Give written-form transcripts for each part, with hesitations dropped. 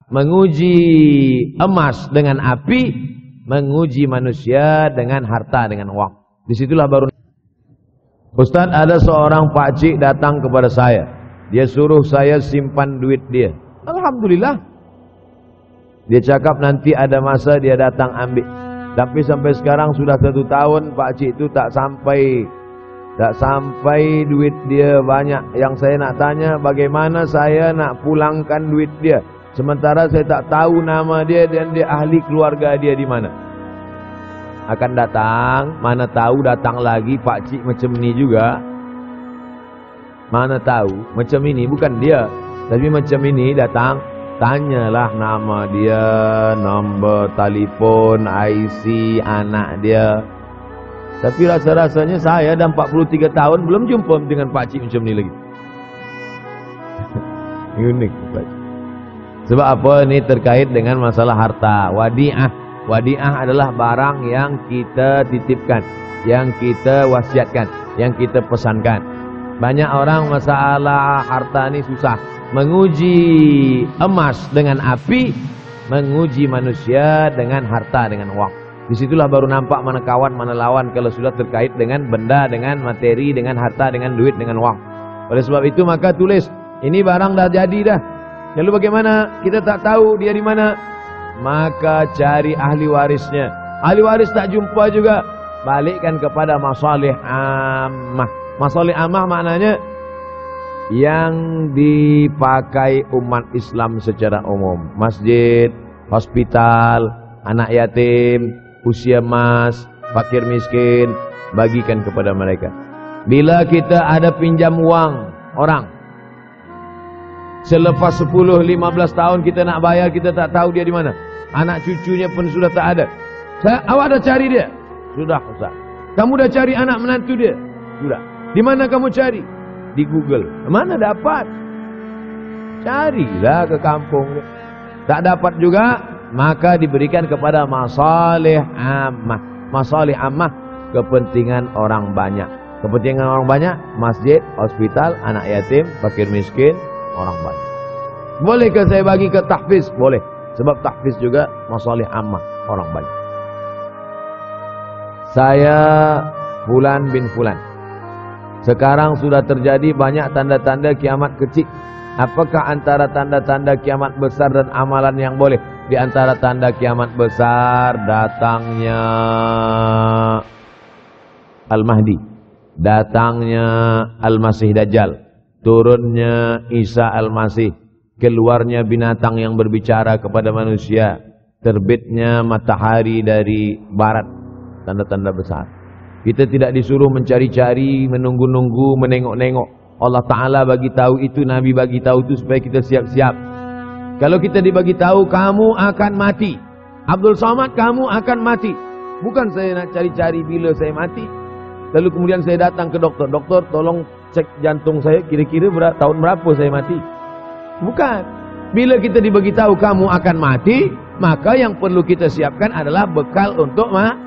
menguji emas dengan api, menguji manusia dengan harta, dengan uang. Disitulah baru. Ustaz, ada seorang pakcik datang kepada saya. Dia suruh saya simpan duit dia. Alhamdulillah. Dia cakap nanti ada masa dia datang ambil. Tapi sampai sekarang sudah 1 tahun pakcik itu tak sampai duit dia banyak. Yang saya nak tanya, bagaimana saya nak pulangkan duit dia, sementara saya tak tahu nama dia dan dia ahli keluarga dia di mana. Akan datang, mana tahu datang lagi pakcik macam ni juga. Mana tahu macam ini, bukan dia, tapi macam ini datang, tanyalah nama dia, nombor telefon, IC anak dia. Tapi rasa-rasanya saya dah 43 tahun belum jumpa dengan pakcik macam ni lagi. Unik pakcik. Sebab apa? Ini terkait dengan masalah harta. Wadi'ah. Wadi'ah adalah barang yang kita titipkan, yang kita wasiatkan, yang kita pesankan. Banyak orang masalah harta ini susah. Menguji emas dengan api, menguji manusia dengan harta, dengan uang. Disitulah baru nampak mana kawan, mana lawan kalau sudah terkait dengan benda, dengan materi, dengan harta, dengan duit, dengan uang. Oleh sebab itu maka tulis, ini barang dah jadi dah. Lalu bagaimana? Kita tak tahu dia di mana. Maka cari ahli warisnya. Ahli waris tak jumpa juga, balikkan kepada masalih ammah. Masalih ammah maknanya yang dipakai umat Islam secara umum. Masjid, hospital, anak yatim, usia emas, fakir miskin, bagikan kepada mereka. Bila kita ada pinjam uang orang, selepas 10-15 tahun kita nak bayar, kita tak tahu dia di mana. Anak cucunya pun sudah tak ada. Awak dah cari dia? Sudah, Ustaz. Kamu dah cari anak menantu dia? Sudah. Di mana kamu cari? Di Google. Mana dapat? Carilah ke kampung. Tak dapat juga, maka diberikan kepada masalih ammah. Masalih ammah, kepentingan orang banyak. Kepentingan orang banyak, masjid, hospital, anak yatim, fakir miskin, orang banyak. Bolehkah saya bagi ke tahfiz? Boleh. Sebab tahfiz juga masalih ammah, orang banyak. Saya Fulan bin Fulan. Sekarang sudah terjadi banyak tanda-tanda kiamat kecil. Apakah antara tanda-tanda kiamat besar dan amalan yang boleh? Di antara tanda kiamat besar, datangnya Al-Mahdi, datangnya Al-Masih Dajjal, turunnya Isa Al-Masih, keluarnya binatang yang berbicara kepada manusia, terbitnya matahari dari barat. Tanda-tanda besar. Kita tidak disuruh mencari-cari, menunggu-nunggu, menengok-nengok. Allah Ta'ala bagi tahu itu, Nabi bagi tahu itu supaya kita siap-siap. Kalau kita dibagi tahu, kamu akan mati, Abdul Somad, kamu akan mati. Bukan saya nak cari-cari bila saya mati, lalu kemudian saya datang ke doktor. Doktor, tolong cek jantung saya, kira-kira tahun berapa saya mati. Bukan. Bila kita dibagi tahu kamu akan mati, maka yang perlu kita siapkan adalah bekal untuk mati.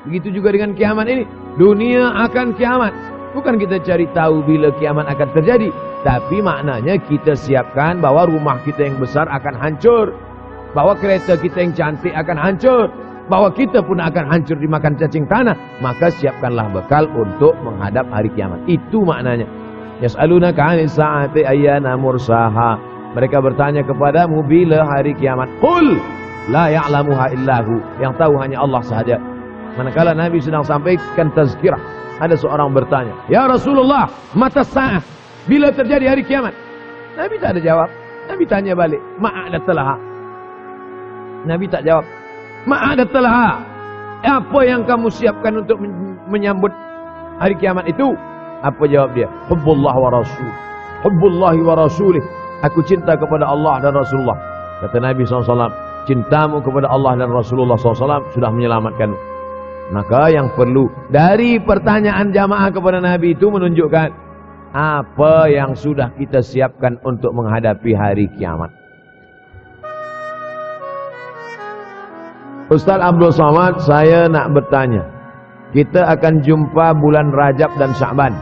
Begitu juga dengan kiamat ini. Dunia akan kiamat. Bukan kita cari tahu bila kiamat akan terjadi, tapi maknanya kita siapkan bahwa rumah kita yang besar akan hancur, bahwa kereta kita yang cantik akan hancur, bahwa kita pun akan hancur dimakan cacing tanah. Maka siapkanlah bekal untuk menghadap hari kiamat. Itu maknanya. Yas'alunaka 'anis sa'ati ayyana mursaha. Mereka bertanya kepadamu bila hari kiamat. Qul la ya'lamuha illahu. Yang tahu hanya Allah sahaja. Manakala Nabi sedang sampaikan tazkirah, ada seorang bertanya, "Ya Rasulullah, mata sa'ah? Bila terjadi hari kiamat?" Nabi tak ada jawab. Nabi tanya balik, "Ma'adatalaha?" Nabi tak jawab. "Ma'adatalaha?" Apa yang kamu siapkan untuk menyambut hari kiamat itu? Apa jawab dia? "Hubbullah wa rasul. Hubbullahi wa rasulih." Aku cinta kepada Allah dan Rasulullah. Kata Nabi SAW, cintamu kepada Allah dan Rasulullah SAW sudah menyelamatkanmu. Maka yang perlu dari pertanyaan jamaah kepada Nabi itu menunjukkan apa yang sudah kita siapkan untuk menghadapi hari kiamat. Ustaz Abdul Somad, saya nak bertanya. Kita akan jumpa bulan Rajab dan Sya'ban.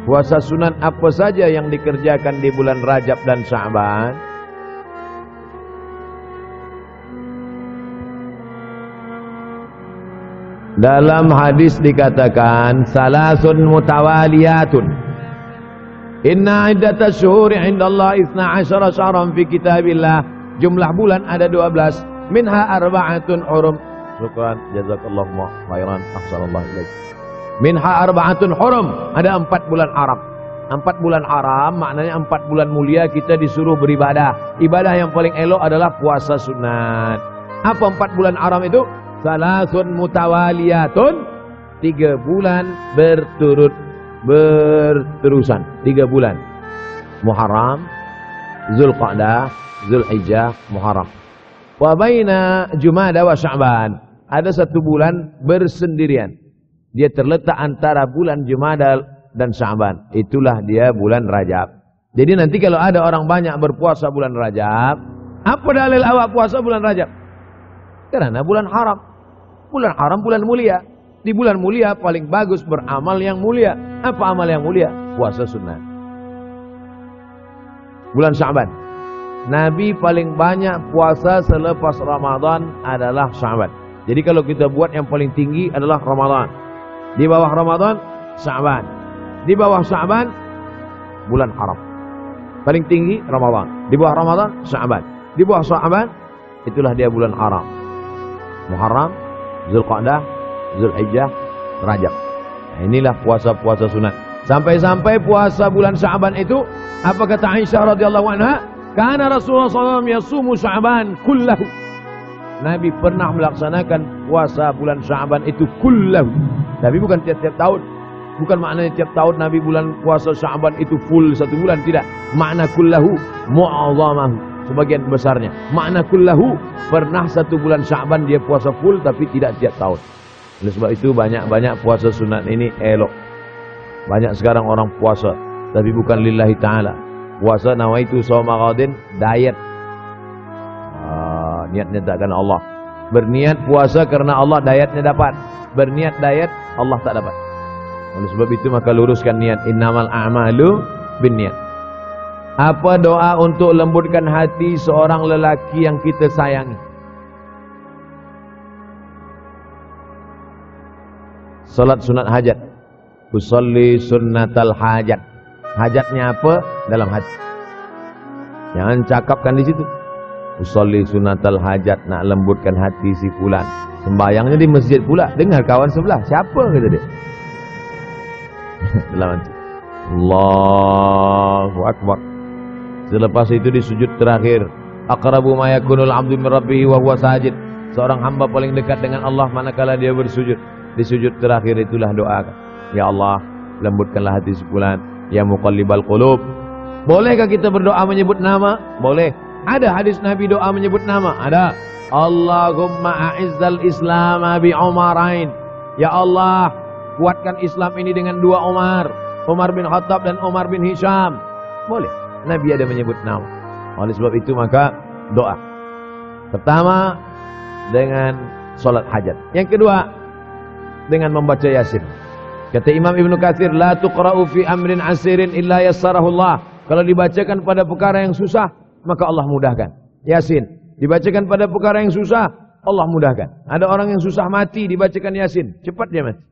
Puasa sunat apa saja yang dikerjakan di bulan Rajab dan Sya'ban? Dalam hadis dikatakan salasun mutawaliyatun. Inna iddatash syuhuri 'indallahi 12 syahran fi kitabillah. Jumlah bulan ada 12. Minha arba'atun hurum. Syukran, jazakallahu khairan, ahsanallahu ilaik. Minha arba'atun hurum. Ada 4 bulan haram. 4 bulan haram maknanya 4 bulan mulia kita disuruh beribadah. Ibadah yang paling elok adalah puasa sunat. Apa 4 bulan haram itu? Salasun mutawaliyatun, 3 bulan berterusan, 3 bulan. Muharram, Zulqa'dah, Zulhijjah, Muharram. Wa baina Jumada wa Sya'ban. Ada 1 bulan bersendirian. Dia terletak antara bulan Jumada dan Sya'ban. Itulah dia bulan Rajab. Jadi nanti kalau ada orang banyak berpuasa bulan Rajab, apa dalil awak puasa bulan Rajab? Karena bulan haram. Bulan haram bulan mulia. Di bulan mulia paling bagus beramal yang mulia. Apa amal yang mulia? Puasa sunnah. Bulan Sya'ban. Nabi paling banyak puasa selepas Ramadan adalah Sya'ban. Jadi kalau kita buat yang paling tinggi adalah Ramadan. Di bawah Ramadan, Sya'ban. Di bawah Sya'ban, bulan haram. Paling tinggi Ramadan. Di bawah Ramadan, Sya'ban. Di bawah Sya'ban, itulah dia bulan haram. Muharram, Zulqa'dah, Zulhijjah, Rajab. Nah, inilah puasa-puasa sunat. Sampai-sampai puasa bulan Sya'ban itu, apa kata Aisyah radhiyallahu anha? Kana Rasulullah SAW yasumu Sya'ban kullahu. Nabi pernah melaksanakan puasa bulan Sya'ban itu kullahu. Tapi bukan tiap-tiap tahun. Bukan maknanya tiap tahun Nabi bulan puasa Sya'ban itu full 1 bulan. Tidak. Makna kullahu mu'azzamahu. Sebagian besarnya. Makna kullahu, pernah 1 bulan Sya'ban dia puasa full tapi tidak tiap tahun. Oleh sebab itu banyak-banyak puasa sunat ini elok. Banyak sekarang orang puasa tapi bukan lillahi ta'ala. Puasa nawaitu shauma ghadin, diet. Niatnya tak karena Allah. Berniat puasa karena Allah, dietnya dapat. Berniat diet, Allah tak dapat. Oleh sebab itu maka luruskan niat. Innamal a'malu binniyat. Apa doa untuk lembutkan hati seorang lelaki yang kita sayangi? Salat sunat hajat. Usolli sunnatal hajat. Hajatnya apa? Dalam hati. Jangan cakapkan di situ. Usolli sunnatal hajat, nak lembutkan hati si fulan. Sembayangnya di masjid pula. Dengar kawan sebelah. Siapa kata dia? Dalam hati. Allahu Akbar. Selepas itu di sujud terakhir, aqrabu ma yakunul 'abdu min rabbih wa huwa sajid. Seorang hamba paling dekat dengan Allah manakala dia bersujud. Di sujud terakhir itulah doa. Ya Allah, lembutkanlah hati si fulan, ya muqallibal qulub. Bolehkah kita berdoa menyebut nama? Boleh. Ada hadis Nabi doa menyebut nama? Ada. Allahumma a'izzal Islam bi Umarain. Ya Allah, kuatkan Islam ini dengan 2 Umar. Umar bin Khattab dan Umar bin Hisham. Boleh. Nabi ada menyebut nama. Oleh sebab itu maka doa. Pertama dengan salat hajat. Yang kedua dengan membaca Yasin. Kata Imam Ibnu Katsir, la tuqra'u fi amrin asirin illa yassarahu Allah. Kalau dibacakan pada perkara yang susah, maka Allah mudahkan. Yasin dibacakan pada perkara yang susah, Allah mudahkan. Ada orang yang susah mati, dibacakan Yasin, cepat dia mati.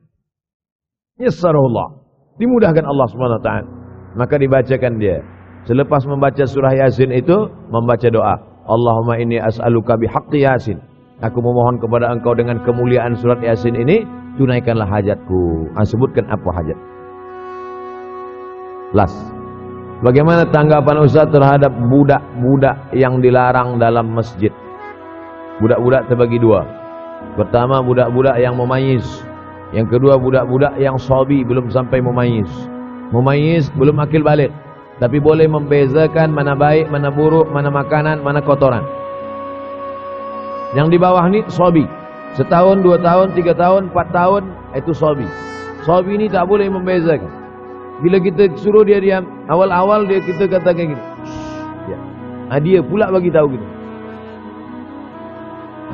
Yassarahu Allah. Dimudahkan Allah Subhanahu wa taala. Maka dibacakan dia. Selepas membaca surah Yasin itu, membaca doa. Allahumma inni as'aluka bihaqqi Yasin. Aku memohon kepada engkau dengan kemuliaan surat Yasin ini, tunaikanlah hajatku. Sebutkan apa hajat. Las. Bagaimana tanggapan Ustaz terhadap budak-budak yang dilarang dalam masjid? Budak-budak terbagi 2. Pertama, budak-budak yang memayyiz. Yang kedua, budak-budak yang shabi, belum sampai memayyiz. Memayyiz belum akil balik, tapi boleh membezakan mana baik, mana buruk, mana makanan, mana kotoran. Yang di bawah ni shabi. Setahun, 2 tahun, 3 tahun, 4 tahun, itu shabi. Shabi ini tak boleh membezakan. Bila kita suruh dia diam, awal-awal kita katakan gini. Ya. Dia pula bagi tahu gitu.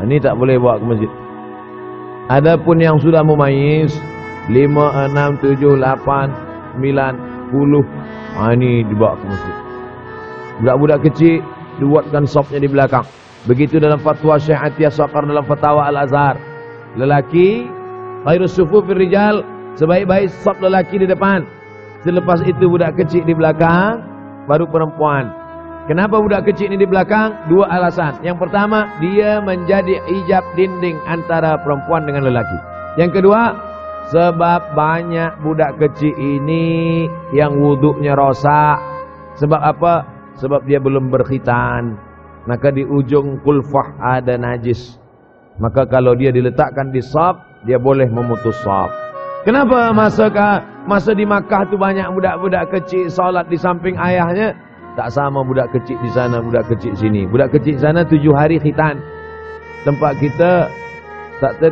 Ini tak boleh bawa ke masjid. Adapun yang sudah memayyiz 5, 6, 7, 8, 9, 10, ini dibawa ke masjid. Budak-budak kecil dibuatkan sopnya di belakang. Begitu dalam fatwa Syekh Atiyah Saqar dalam fatwa Al-Azhar. Lelaki Khairus sufufir rijal, sebaik-baik saf lelaki di depan. Selepas itu budak kecil di belakang, baru perempuan. Kenapa budak kecil ini di belakang? Dua alasan. Yang pertama, dia menjadi hijab dinding antara perempuan dengan lelaki. Yang kedua, sebab banyak budak kecil ini yang wuduknya rosak. Sebab apa? Sebab dia belum berkhitan. Maka di ujung kulfah ada najis. Maka kalau dia diletakkan di saf, dia boleh memutus saf. Kenapa masa di Makkah tu banyak budak-budak kecil solat di samping ayahnya? Tak sama budak kecil di sana, budak kecil sini. Budak kecil sana 7 hari khitan. Tempat kita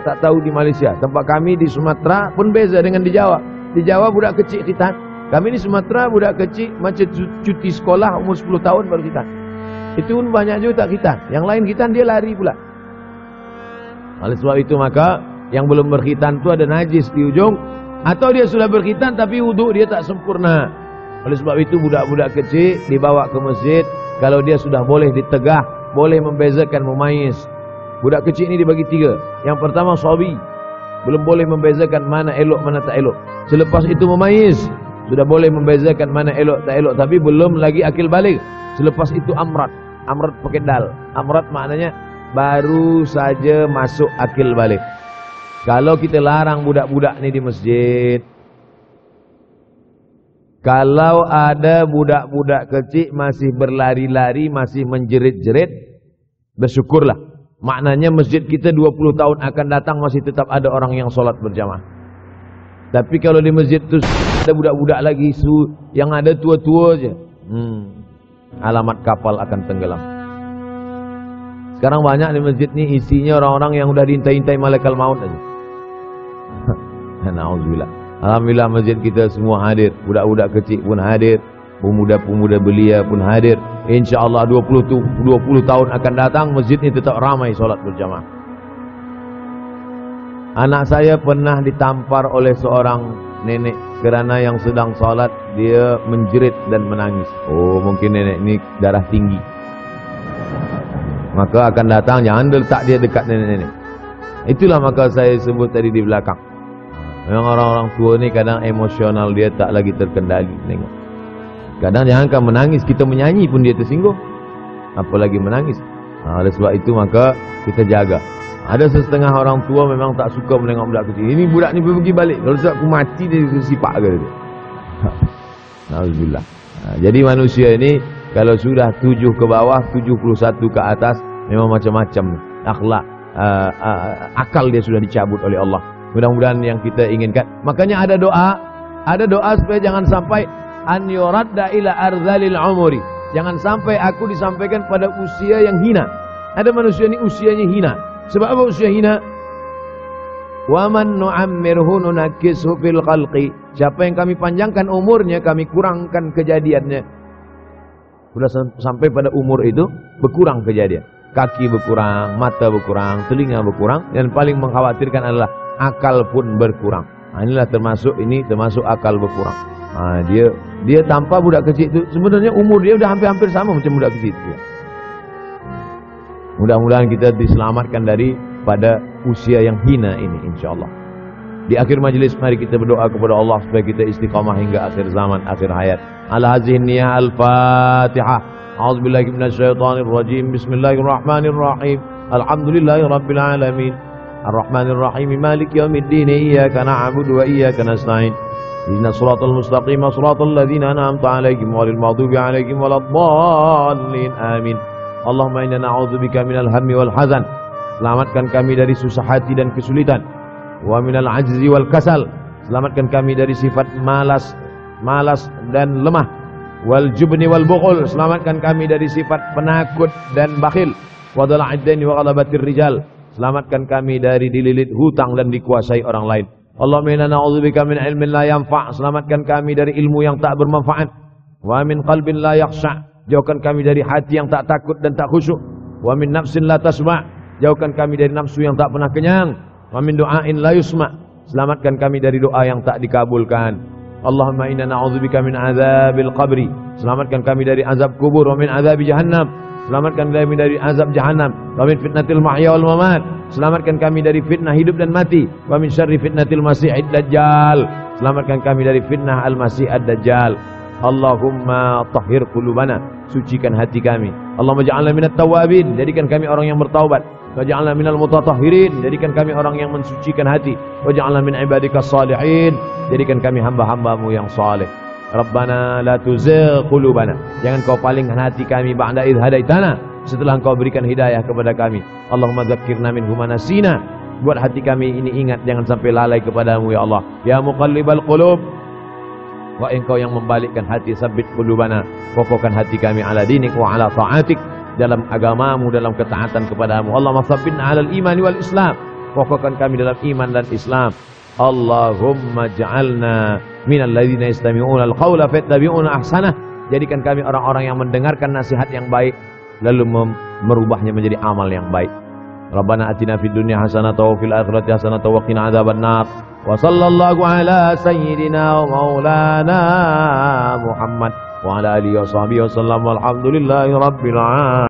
tak tahu di Malaysia. Tempat kami di Sumatera pun beza dengan di Jawa. Di Jawa budak kecil khitan. Kami di Sumatera budak kecil macam cuti sekolah umur 10 tahun baru khitan. Itu pun banyak juga tak khitan. Yang lain khitan dia lari pula. Oleh sebab itu maka yang belum berkhitan tu ada najis di ujung, atau dia sudah berkhitan tapi wuduk dia tak sempurna. Oleh sebab itu budak-budak kecil dibawa ke masjid. Kalau dia sudah boleh ditegah, boleh membezakan, memayis. Budak kecil ini dibagi 3. Yang pertama sabi, belum boleh membezakan mana elok mana tak elok. Selepas itu memayis, sudah boleh membezakan mana elok tak elok, tapi belum lagi akil balik. Selepas itu amrat. Amrat pakai dal. Amrat maknanya baru saja masuk akil balik. Kalau kita larang budak-budak ni di masjid, kalau ada budak-budak kecil masih berlari-lari, masih menjerit-jerit, bersyukurlah. Maknanya masjid kita 20 tahun akan datang masih tetap ada orang yang solat berjamaah. Tapi kalau di masjid tu ada budak-budak lagi, yang ada tua-tua je, alamat kapal akan tenggelam. Sekarang banyak di masjid ni isinya orang-orang yang sudah diintai-intai malaikat maut aja. Na'udzubillah. Alhamdulillah masjid kita semua hadir. Budak-budak kecil pun hadir, pemuda-pemuda belia pun hadir. InsyaAllah 20 tahun akan datang masjid ini tetap ramai solat berjamaah. Anak saya pernah ditampar oleh seorang nenek kerana yang sedang solat dia menjerit dan menangis. Oh, mungkin nenek ini darah tinggi. Maka akan datang, jangan letak dia dekat nenek-nenek. Itulah maka saya sebut tadi di belakang. Memang orang-orang tua ni kadang emosional dia tak lagi terkendali. Tengok. Kadang jangankan menangis, kita menyanyi pun dia tersinggung. Apalagi menangis. Oleh sebab itu maka kita jaga. Ada setengah orang tua memang tak suka menengok budak kecil. Ini budak ni pergi balik. Kalau tak aku mati dia sipak ke dia. Alhamdulillah. Jadi manusia ini kalau sudah 7 ke bawah, 71 ke atas, memang macam-macam akhlak, akal dia sudah dicabut oleh Allah. Mudah-mudahan yang kita inginkan. Makanya ada doa supaya jangan sampai an yuradda ila arzalil umuri. Jangan sampai aku disampaikan pada usia yang hina. Ada manusia ini usianya hina. Sebab apa usia hina? Wa man nu'ammirhu nunakkishu fil khalqi. Siapa yang kami panjangkan umurnya, kami kurangkan kejadiannya. Sudah sampai pada umur itu berkurang kejadian. Kaki berkurang, mata berkurang, telinga berkurang, dan paling mengkhawatirkan adalah akal pun berkurang. Inilah termasuk akal berkurang. Dia tanpa budak kecil itu sebenarnya umur dia sudah hampir-hampir sama macam budak kecil itu. Mudah-mudahan kita diselamatkan daripada usia yang hina ini insyaallah. Di akhir majlis mari kita berdoa kepada Allah supaya kita istiqamah hingga akhir zaman, akhir hayat. Ala hadhihi niyyah al-Fatihah. A'udzubillahi minasyaitonir rajim. Bismillahirrahmanirrahim. Alhamdulillahirabbil alamin. Ar-Rahmanir Rahim. Maliki yaumiddin. Iyyaka na'budu wa iyyaka nasta'in. Ihdinas siratal mustaqim, siratal ladzina an'amta 'alaihim ghairil maghdubi 'alaihim waladdallin. Amin. Allahumma inna na'udzubika minal hammi wal hazan. Selamatkan kami dari susah hati dan kesulitan. Wa minal ajzi wal kasal. Selamatkan kami dari sifat malas dan lemah. Wal jubni wal bukhul. Selamatkan kami dari sifat penakut dan bakhil. Wa dhala'id daini wa ghalabatir rijal. Selamatkan kami dari dililit hutang dan dikuasai orang lain. Allahumma inna na'udzubika min ilmin la yanfa'. Selamatkan kami dari ilmu yang tak bermanfaat. Wa min qalbin la yakhsha'. Jauhkan kami dari hati yang tak takut dan tak khusyuk. Wa min nafsin la tasma'. Jauhkan kami dari nafsu yang tak pernah kenyang. Wa min du'ain la yusma'. Selamatkan kami dari doa yang tak dikabulkan. Allahumma inna na'udzubika min azabil qabri. Selamatkan kami dari azab kubur. Wa min azabi jahannam. Selamatkan kami dari azab jahannam. Wa min fitnatil mahya wal mamat. Selamatkan kami dari fitnah hidup dan mati. Wa min syarri fitnatil masiihid dajjal. Selamatkan kami dari fitnah al-masih ad-dajjal. Allahumma tahhir qulubana, sucikan hati kami. Allahumma ja'alna minat tawabin, jadikan kami orang yang bertaubat. Waj'alna minal mutatahhirin, jadikan kami orang yang mensucikan hati. Waj'alna min ibadikas salihin, jadikan kami hamba-hambamu yang saleh. Rabbana la tuzigh qulubana, jangan kau palingkan hati kami ba'da idh hadaitana, setelah engkau berikan hidayah kepada kami. Allahumma dzakkirna minhu ma nasina, buat hati kami ini ingat, jangan sampai lalai kepadamu ya Allah. Ya muqallibal qulub, wa engkau yang membalikkan hati, sabbit qulubana, kokohkan hati kami ala dinik wa ala ta'atik, dalam agamamu, dalam ketaatan kepadamu. Allahumma sabbitna ala al-iman wal islam, kokohkan kami dalam iman dan Islam. Allahumma ja'alna minal ladzina yastami'una al-qawla fayattabi'una ahsanah, jadikan kami orang-orang yang mendengarkan nasihat yang baik lalu merubahnya menjadi amal yang baik. Rabbana atina fid dunya hasanatan wa fil akhirati hasanatan wa qina adzabannar. Wa sallallahu ala sayyidina wa maulana Muhammad wa ala alihi wa sahbihi wa sallam. Walhamdulillahi rabbil alamin.